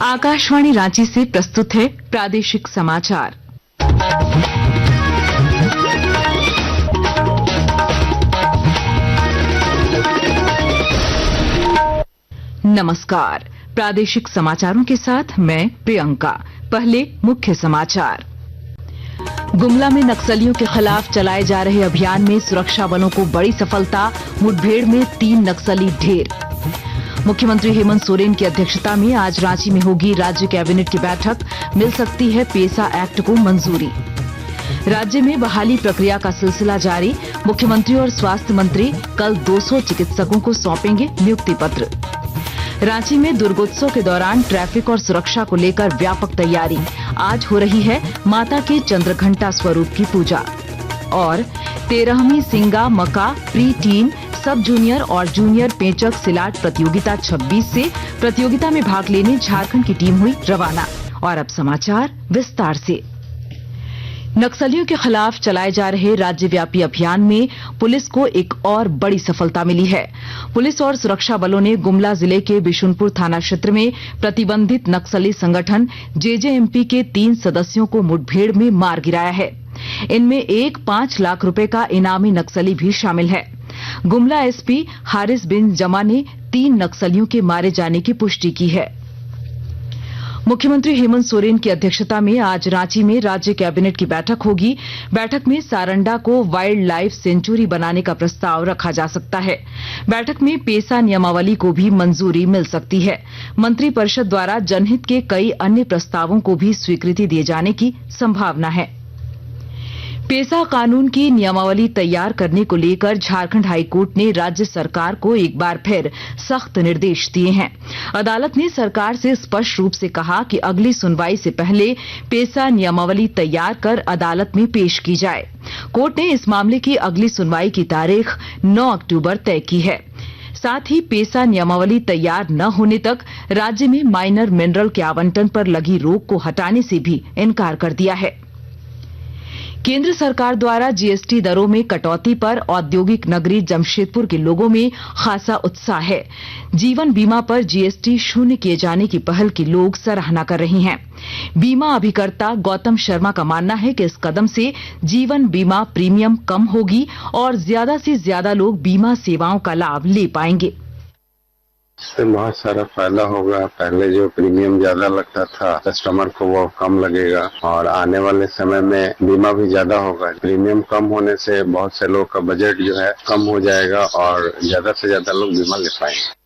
आकाशवाणी रांची से प्रस्तुत है प्रादेशिक समाचार। नमस्कार, प्रादेशिक समाचारों के साथ मैं प्रियंका। पहले मुख्य समाचार। गुमला में नक्सलियों के खिलाफ चलाए जा रहे अभियान में सुरक्षा बलों को बड़ी सफलता, मुठभेड़ में 3 नक्सली ढेर। मुख्यमंत्री हेमंत सोरेन की अध्यक्षता में आज रांची में होगी राज्य कैबिनेट की बैठक, मिल सकती है पेसा एक्ट को मंजूरी। राज्य में बहाली प्रक्रिया का सिलसिला जारी, मुख्यमंत्री और स्वास्थ्य मंत्री कल 200 चिकित्सकों को सौंपेंगे नियुक्ति पत्र। रांची में दुर्गोत्सव के दौरान ट्रैफिक और सुरक्षा को लेकर व्यापक तैयारी, आज हो रही है माता के चंद्रघंटा स्वरूप की पूजा। और 13वीं सिंगा मका प्री टीन सब जूनियर और जूनियर पेंचक सिलाट प्रतियोगिता 26 से प्रतियोगिता में भाग लेने झारखंड की टीम हुई रवाना। और अब समाचार विस्तार से। नक्सलियों के खिलाफ चलाए जा रहे राज्यव्यापी अभियान में पुलिस को एक और बड़ी सफलता मिली है। पुलिस और सुरक्षा बलों ने गुमला जिले के बिशुनपुर थाना क्षेत्र में प्रतिबंधित नक्सली संगठन जेजेएमपी के 3 सदस्यों को मुठभेड़ में मार गिराया है। इनमें एक 5 लाख रुपए का इनामी नक्सली भी शामिल है। गुमला एसपी हारिस बिन जमा ने 3 नक्सलियों के मारे जाने की पुष्टि की है। मुख्यमंत्री हेमंत सोरेन की अध्यक्षता में आज रांची में राज्य कैबिनेट की बैठक होगी। बैठक में सारंडा को वाइल्ड लाइफ सेंचुरी बनाने का प्रस्ताव रखा जा सकता है। बैठक में पेसा नियमावली को भी मंजूरी मिल सकती है। मंत्रिपरिषद द्वारा जनहित के कई अन्य प्रस्तावों को भी स्वीकृति दिए जाने की संभावना है। पेसा कानून की नियमावली तैयार करने को लेकर झारखंड हाईकोर्ट ने राज्य सरकार को एक बार फिर सख्त निर्देश दिए हैं। अदालत ने सरकार से स्पष्ट रूप से कहा कि अगली सुनवाई से पहले पेसा नियमावली तैयार कर अदालत में पेश की जाए। कोर्ट ने इस मामले की अगली सुनवाई की तारीख 9 अक्टूबर तय की है। साथ ही पेसा नियमावली तैयार न होने तक राज्य में माइनर मिनरल के आवंटन पर लगी रोक को हटाने से भी इनकार कर दिया है। केंद्र सरकार द्वारा जीएसटी दरों में कटौती पर औद्योगिक नगरी जमशेदपुर के लोगों में खासा उत्साह है। जीवन बीमा पर जीएसटी शून्य किए जाने की पहल की लोग सराहना कर रहे हैं। बीमा अभिकर्ता गौतम शर्मा का मानना है कि इस कदम से जीवन बीमा प्रीमियम कम होगी और ज्यादा से ज्यादा लोग बीमा सेवाओं का लाभ ले पाएंगे। इससे बहुत सारा फायदा होगा। पहले जो प्रीमियम ज्यादा लगता था कस्टमर को वो कम लगेगा और आने वाले समय में बीमा भी ज्यादा होगा। प्रीमियम कम होने से बहुत से लोग का बजट जो है कम हो जाएगा और ज्यादा से ज्यादा लोग बीमा ले पाएंगे।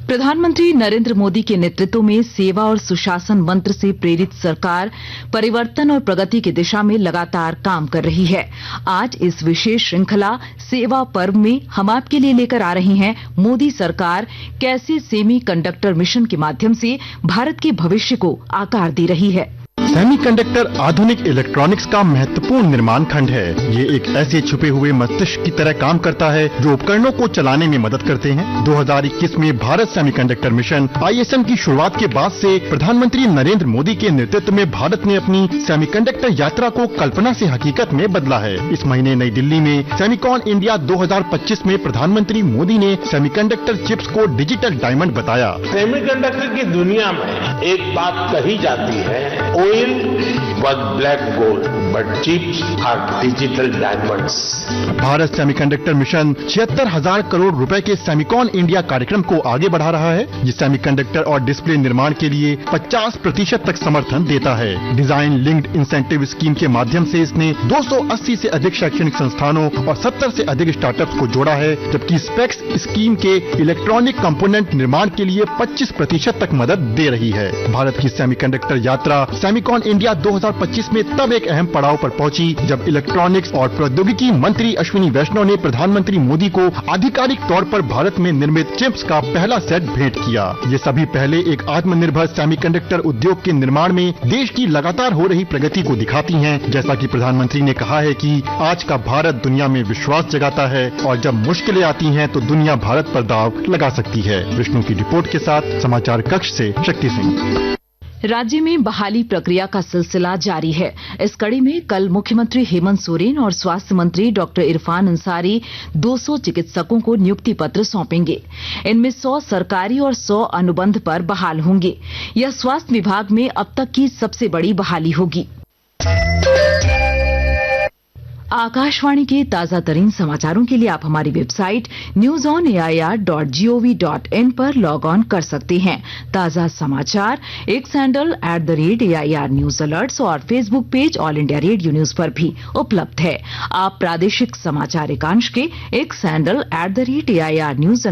प्रधानमंत्री नरेंद्र मोदी के नेतृत्व में सेवा और सुशासन मंत्र से प्रेरित सरकार परिवर्तन और प्रगति की दिशा में लगातार काम कर रही है। आज इस विशेष श्रृंखला सेवा पर्व में हम आपके लिए लेकर आ रहे हैं मोदी सरकार कैसे सेमी कंडक्टर मिशन के माध्यम से भारत के भविष्य को आकार दे रही है। सेमीकंडक्टर आधुनिक इलेक्ट्रॉनिक्स का महत्वपूर्ण निर्माण खंड है। ये एक ऐसे छुपे हुए मस्तिष्क की तरह काम करता है जो उपकरणों को चलाने में मदद करते हैं। 2021 में भारत सेमीकंडक्टर मिशन ISM की शुरुआत के बाद से प्रधानमंत्री नरेंद्र मोदी के नेतृत्व में भारत ने अपनी सेमीकंडक्टर यात्रा को कल्पना से हकीकत में बदला है। इस महीने नई दिल्ली में सेमीकॉन इंडिया 2025 में प्रधानमंत्री मोदी ने सेमीकंडक्टर चिप्स को डिजिटल डायमंड बताया। सेमीकंडक्टर की दुनिया में एक बात कही जाती है, oil was black gold, but chips are digital diamonds. Bharat semiconductor mission 76,000 crore रुपए के सेमीकॉन इंडिया कार्यक्रम को आगे बढ़ा रहा है। ये सेमीकंडक्टर और डिस्प्ले निर्माण के लिए 50% तक समर्थन देता है। डिजाइन लिंक्ड इंसेंटिव स्कीम के माध्यम से इसने 280 से अधिक शैक्षणिक संस्थानों और 70 से अधिक स्टार्टअप्स को जोड़ा है, जबकि स्पेक्स स्कीम के इलेक्ट्रॉनिक कंपोनेंट निर्माण के लिए 25% तक मदद दे रही है। भारत की सेमीकंडक्टर यात्रा सेमीकॉन इंडिया 2025 में तब एक अहम पड़ाव पर पहुंची जब इलेक्ट्रॉनिक्स और प्रौद्योगिकी मंत्री अश्विनी वैष्णव ने प्रधानमंत्री मोदी को आधिकारिक तौर पर भारत में निर्मित चिप्स का पहला सेट भेंट किया। ये सभी पहले एक आत्मनिर्भर सेमीकंडक्टर उद्योग के निर्माण में देश की लगातार हो रही प्रगति को दिखाती हैं। जैसा कि प्रधानमंत्री ने कहा है कि आज का भारत दुनिया में विश्वास जगाता है और जब मुश्किलें आती हैं तो दुनिया भारत पर दांव लगा सकती है। विष्णु की रिपोर्ट के साथ समाचार कक्ष से शक्ति सिंह। राज्य में बहाली प्रक्रिया का सिलसिला जारी है। इस कड़ी में कल मुख्यमंत्री हेमंत सोरेन और स्वास्थ्य मंत्री डॉक्टर इरफान अंसारी 200 चिकित्सकों को नियुक्ति पत्र सौंपेंगे। इनमें 100 सरकारी और 100 अनुबंध पर बहाल होंगे। यह स्वास्थ्य विभाग में अब तक की सबसे बड़ी बहाली होगी। आकाशवाणी के ताजा तरीन समाचारों के लिए आप हमारी वेबसाइट newsonair.gov.in पर लॉग ऑन कर सकते हैं। ताजा समाचार X handle @AIR news alerts और Facebook page All India Radio news पर भी उपलब्ध है। आप प्रादेशिक समाचार एकांश के X handle @AIR news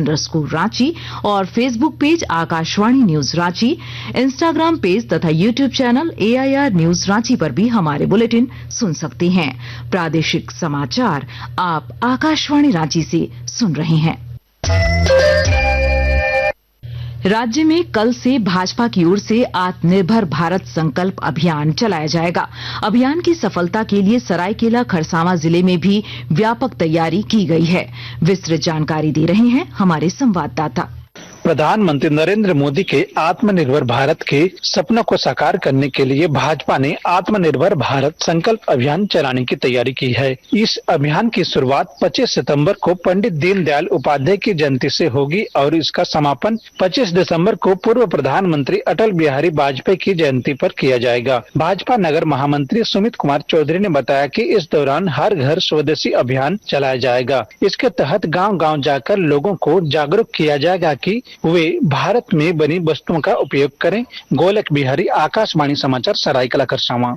_Ranchi और Facebook page Akashvani news Ranchi, Instagram page तथा YouTube channel AIR news Ranchi पर भी हमारे बुलेटिन सुन सकते हैं। प्रादेशिक समाचार आप आकाशवाणी रांची से सुन रहे हैं। राज्य में कल से भाजपा की ओर से आत्मनिर्भर भारत संकल्प अभियान चलाया जाएगा। अभियान की सफलता के लिए सरायकेला खरसावां जिले में भी व्यापक तैयारी की गई है। विस्तृत जानकारी दे रहे हैं हमारे संवाददाता। प्रधानमंत्री नरेंद्र मोदी के आत्मनिर्भर भारत के सपनों को साकार करने के लिए भाजपा ने आत्मनिर्भर भारत संकल्प अभियान चलाने की तैयारी की है। इस अभियान की शुरुआत 25 सितंबर को पंडित दीनदयाल उपाध्याय की जयंती से होगी और इसका समापन 25 दिसंबर को पूर्व प्रधानमंत्री अटल बिहारी वाजपेयी की जयंती पर किया जाएगा। भाजपा नगर महामंत्री सुमित कुमार चौधरी ने बताया कि इस दौरान हर घर स्वदेशी अभियान चलाया जाएगा। इसके तहत गाँव-गाँव जाकर लोगों को जागरूक किया जाएगा कि वे भारत में बनी वस्तुओं का उपयोग करें। गोलक बिहारी, आकाशवाणी समाचार, सरायकेला खरसावां।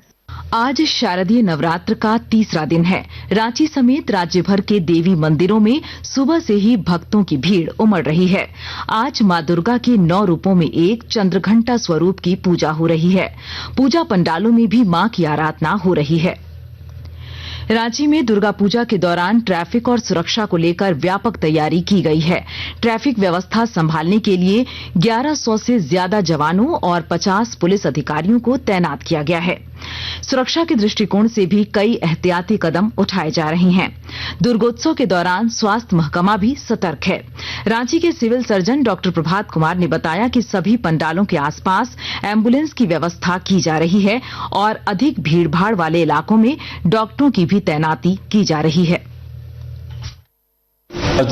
आज शारदीय नवरात्र का तीसरा दिन है। रांची समेत राज्य भर के देवी मंदिरों में सुबह से ही भक्तों की भीड़ उमड़ रही है। आज मां दुर्गा के 9 रूपों में एक चंद्रघंटा स्वरूप की पूजा हो रही है। पूजा पंडालों में भी मां की आराधना हो रही है। रांची में दुर्गा पूजा के दौरान ट्रैफिक और सुरक्षा को लेकर व्यापक तैयारी की गई है। ट्रैफिक व्यवस्था संभालने के लिए 1100 से ज्यादा जवानों और 50 पुलिस अधिकारियों को तैनात किया गया है। सुरक्षा के दृष्टिकोण से भी कई एहतियाती कदम उठाए जा रहे हैं। दुर्गोत्सव के दौरान स्वास्थ्य महकमा भी सतर्क है। रांची के civil surgeon doctor Prabhat Kumar ने बताया कि सभी पंडालों के आसपास एम्बुलेंस की व्यवस्था की जा रही है और अधिक भीड़भाड़ वाले इलाकों में डॉक्टरों की भी तैनाती की जा रही है।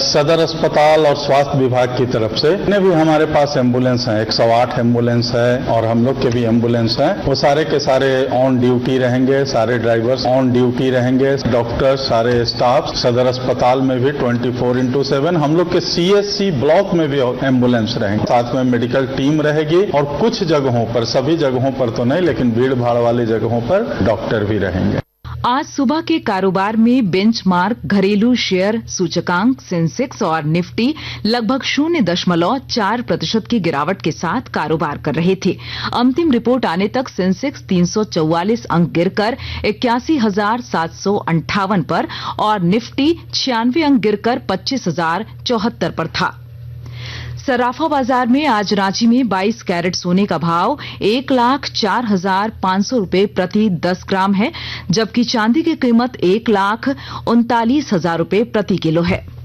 सदर अस्पताल और स्वास्थ्य विभाग की तरफ से भी हमारे पास एम्बुलेंस है, 108 एम्बुलेंस है और हम लोग के भी एम्बुलेंस है। वो सारे के सारे ऑन ड्यूटी रहेंगे, सारे ड्राइवर्स ऑन ड्यूटी रहेंगे, डॉक्टर, सारे स्टाफ। सदर अस्पताल में भी 24/7 हम लोग के CSC ब्लॉक में भी एम्बुलेंस रहेंगे। साथ में मेडिकल टीम रहेगी और कुछ जगहों पर, सभी जगहों पर तो नहीं, लेकिन भीड़ भाड़ वाली जगहों पर डॉक्टर भी रहेंगे। आज सुबह के कारोबार में बेंचमार्क घरेलू शेयर सूचकांक सेंसेक्स और निफ्टी लगभग 0.4% की गिरावट के साथ कारोबार कर रहे थे। अंतिम रिपोर्ट आने तक सेंसेक्स 344 अंक गिरकर 81,758 पर और निफ्टी 96 अंक गिरकर 25,074 पर था। सराफा बाजार में आज रांची में 22 कैरेट सोने का भाव 1,04,500 रुपए प्रति 10 ग्राम है, जबकि चांदी की कीमत 1,39,000 रुपए प्रति किलो है।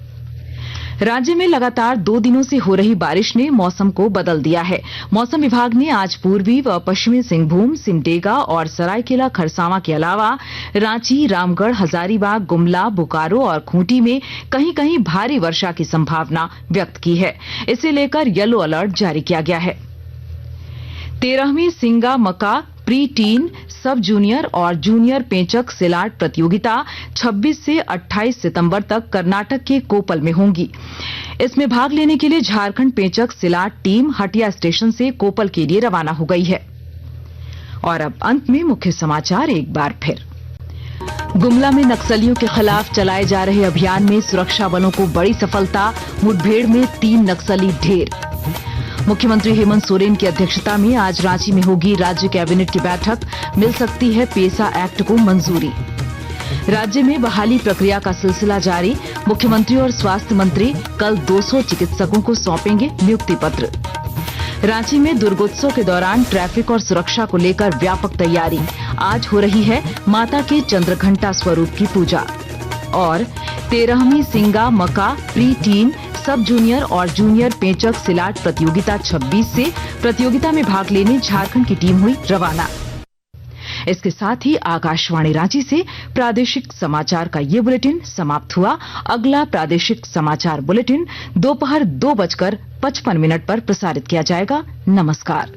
राज्य में लगातार 2 दिनों से हो रही बारिश ने मौसम को बदल दिया है। मौसम विभाग ने आज पूर्वी व पश्चिमी सिंहभूम, सिमडेगा और सरायकेला खरसावां के अलावा रांची, रामगढ़, हजारीबाग, गुमला, बोकारो और खूंटी में कहीं कहीं भारी वर्षा की संभावना व्यक्त की है। इसे लेकर येलो अलर्ट जारी किया गया है। 13वीं सिंगा मका प्री टीन, सब जूनियर और जूनियर पेंचक सिलाट प्रतियोगिता 26 से 28 सितंबर तक कर्नाटक के कोपल में होंगी। इसमें भाग लेने के लिए झारखंड पेंचक सिलाट टीम हटिया स्टेशन से कोपल के लिए रवाना हो गई है। और अब अंत में मुख्य समाचार एक बार फिर। गुमला में नक्सलियों के खिलाफ चलाए जा रहे अभियान में सुरक्षा बलों को बड़ी सफलता, मुठभेड़ में 3 नक्सली ढेर। मुख्यमंत्री हेमंत सोरेन की अध्यक्षता में आज रांची में होगी राज्य कैबिनेट की बैठक, मिल सकती है पेसा एक्ट को मंजूरी। राज्य में बहाली प्रक्रिया का सिलसिला जारी, मुख्यमंत्री और स्वास्थ्य मंत्री कल 200 चिकित्सकों को सौंपेंगे नियुक्ति पत्र। रांची में दुर्गोत्सव के दौरान ट्रैफिक और सुरक्षा को लेकर व्यापक तैयारी, आज हो रही है माता के चंद्रघंटा स्वरूप की पूजा। और 13वीं सिंगा मका प्री टीन, सब जूनियर और जूनियर पेंचक सिलाट प्रतियोगिता 26 से प्रतियोगिता में भाग लेने झारखंड की टीम हुई रवाना। इसके साथ ही आकाशवाणी रांची से प्रादेशिक समाचार का ये बुलेटिन समाप्त हुआ। अगला प्रादेशिक समाचार बुलेटिन दोपहर 2:55 पर प्रसारित किया जाएगा। नमस्कार।